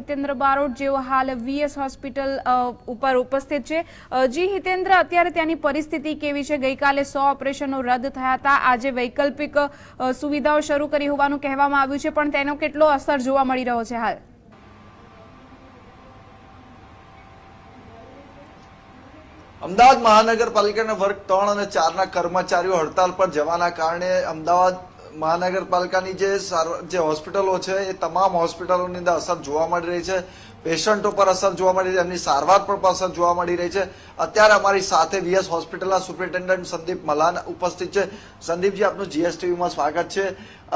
હિતેન્દ્ર બારોટ જેઓ હાલ VS hospital ઉપર ઉપસ્થિત છે। જી હિતેન્દ્ર, અત્યારે ત્યાંની પરિસ્થિતિ કેવી છે? ગઈકાલે 100 ઓપરેશનો રદ થયા હતા, આજે વૈકલ્પિક સુવિધાઓ શરૂ કરી હોવાનું કહેવામાં આવ્યું છે, પણ તેનો કેટલો અસર જોવા મળી રહ્યો છે હાલ? અમદાવાદ મહાનગરપાલિકાના વર્ગ 3 અને 4 ના કર્મચારીઓ હડતાલ પર જવાના કારણે અમદાવાદ મહાનગરપાલિકાની જે હોસ્પિટલો છે એ તમામ હોસ્પિટલોની અંદર અસર જોવા મળી રહી છે। પેશન્ટો પર અસર જોવા મળી રહી છે, એમની સારવાર પર અસર જોવા મળી રહી છે। અત્યારે અમારી સાથે વીએસ હોસ્પિટલના સુપ્રિન્ટેન્ડન્ટ સંદીપ મલાન ઉપસ્થિત છે। સંદીપજી, આપનું જીએસટીવીમાં સ્વાગત છે।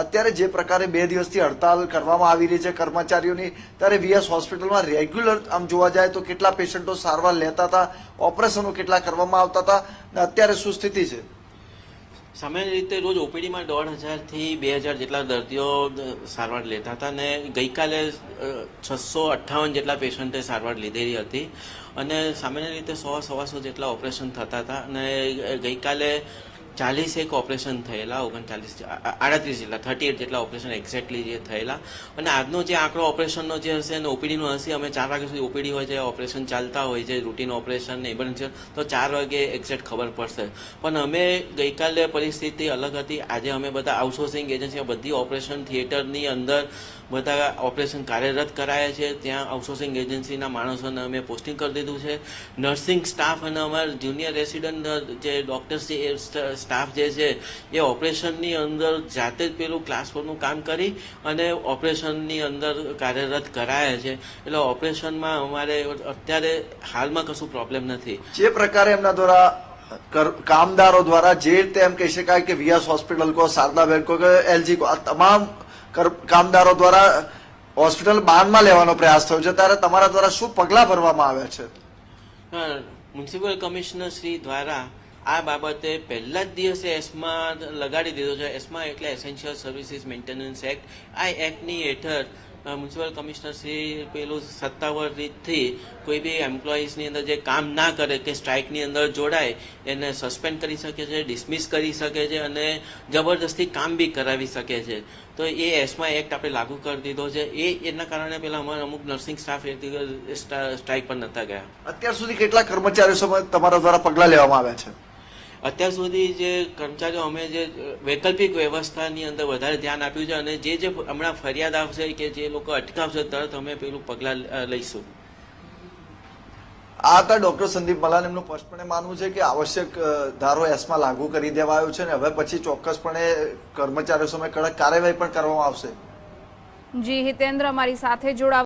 અત્યારે જે પ્રકારે 2 દિવસથી હડતાલ કરવામાં આવી રહી છે કર્મચારીઓની, ત્યારે વીએસ હોસ્પિટલમાં રેગ્યુલર આમ જોવા જાય તો કેટલા પેશન્ટો સારવાર લેતા હતા, ઓપરેશનો કેટલા કરવામાં આવતા હતા, અને અત્યારે શું સ્થિતિ છે? સામાન્ય રીતે રોજ ઓપીડીમાં 1,500 થી 2,000 જેટલા દર્દીઓ સારવાર લેતા હતા અને ગઈકાલે 658 જેટલા પેશન્ટે સારવાર લીધેલી હતી અને સામાન્ય રીતે 100-125 જેટલા ઓપરેશન થતા હતા અને ગઈકાલે 41 ઓપરેશન થયેલા, 38 જેટલા 38 જેટલા ઓપરેશન એક્ઝેક્ટલી જે થયેલા અને આજનો જે આંકડો ઓપરેશનનો જે હશે અને ઓપીડીનો હશે, અમે 4 વાગ્યા સુધી ઓપીડી હોય છે, ઓપરેશન ચાલતા હોય છે, રૂટીન ઓપરેશન ઇમરજન્સી, તો 4 વાગે એક્ઝેક્ટ ખબર પડશે। પણ અમે ગઈકાલે પરિસ્થિતિ અલગ હતી, આજે અમે બધા આઉટસોર્સિંગ એજન્સી બધી ઓપરેશન થિયેટરની અંદર બધા ઓપરેશન કાર્યરત કરાયા છે, ત્યાં આઉટસોર્સિંગ એજન્સીના માણસોને અમે પોસ્ટિંગ કરી દીધું છે। નર્સિંગ સ્ટાફ અને અમારા જુનિયર રેસિડન્ટ જે ડૉક્ટર્સ સ્ટાફ જે છે એ ઓપરેશનની અંદર જાતે જ પેલું ક્લાસરૂમનું કામ કરી અને ઓપરેશનની અંદર કાર્યરત કરાયા છે, એટલે ઓપરેશનમાં અમારે અત્યારે હાલમાં કશું પ્રોબ્લેમ નથી। જે પ્રકારે એમના દ્વારા કામદારો દ્વારા જે રીતે એમ કહી શકાય કે વીએસ હોસ્પિટલ કો, શારદા બેંક કો કે એલજી કો, આ તમામ કામદારો દ્વારા હોસ્પિટલ બાનમાં લેવાનો પ્રયાસ થયો છે, ત્યારે તમારા દ્વારા શું પગલાં ભરવામાં આવ્યા છે? મ્યુનિસિપલ કમિશનર શ્રી દ્વારા આ બાબતે પહેલા જ દિવસે એસ્મા લગાડી દીધો છે। એસ્મા એટલે એસેન્શિયલ સર્વિસીસ મેન્ટેનન્સ એક્ટ। આ એક્ટની હેઠળ મ્યુનિસિપલ કમિશનર શ્રી પેલું સત્તાવાર રીતથી કોઈ બી એમ્પ્લોઈઝની અંદર જે કામ ના કરે કે સ્ટ્રાઇકની અંદર જોડાય એને સસ્પેન્ડ કરી શકે છે, ડિસમિસ કરી શકે છે અને જબરદસ્તી કામ બી કરાવી શકે છે। તો એ એસ્મા એક્ટ આપણે લાગુ કરી દીધો છે। એના કારણે પેલા અમારા અમુક નર્સિંગ સ્ટાફ સ્ટ્રાઇક પર નતા ગયા। અત્યાર સુધી કેટલા કર્મચારીઓ સામે તમારા દ્વારા પગલાં લેવામાં આવ્યા છે? અત્યાર સુધી જે કર્મચારીઓ અમે જે વૈકલ્પિક વ્યવસ્થાની અંદર વધારે ધ્યાન આપ્યું છે અને જે હમણાં ફરિયાદ આવશે કે જે લોકો અટકાવશે તરત અમે પેલું પગલાં લઈશું। આ હતા ડોક્ટર સંદીપ મલાન। એમનું સ્પષ્ટપણે માનવું છે કે આવશ્યક ધારો એસ્મા લાગુ કરી દેવાયો છે અને હવે પછી ચોક્કસપણે કર્મચારીઓ સામે કડક કાર્યવાહી પણ કરવામાં આવશે। જી હિતેન્દ્ર, અમારી સાથે જોડાવા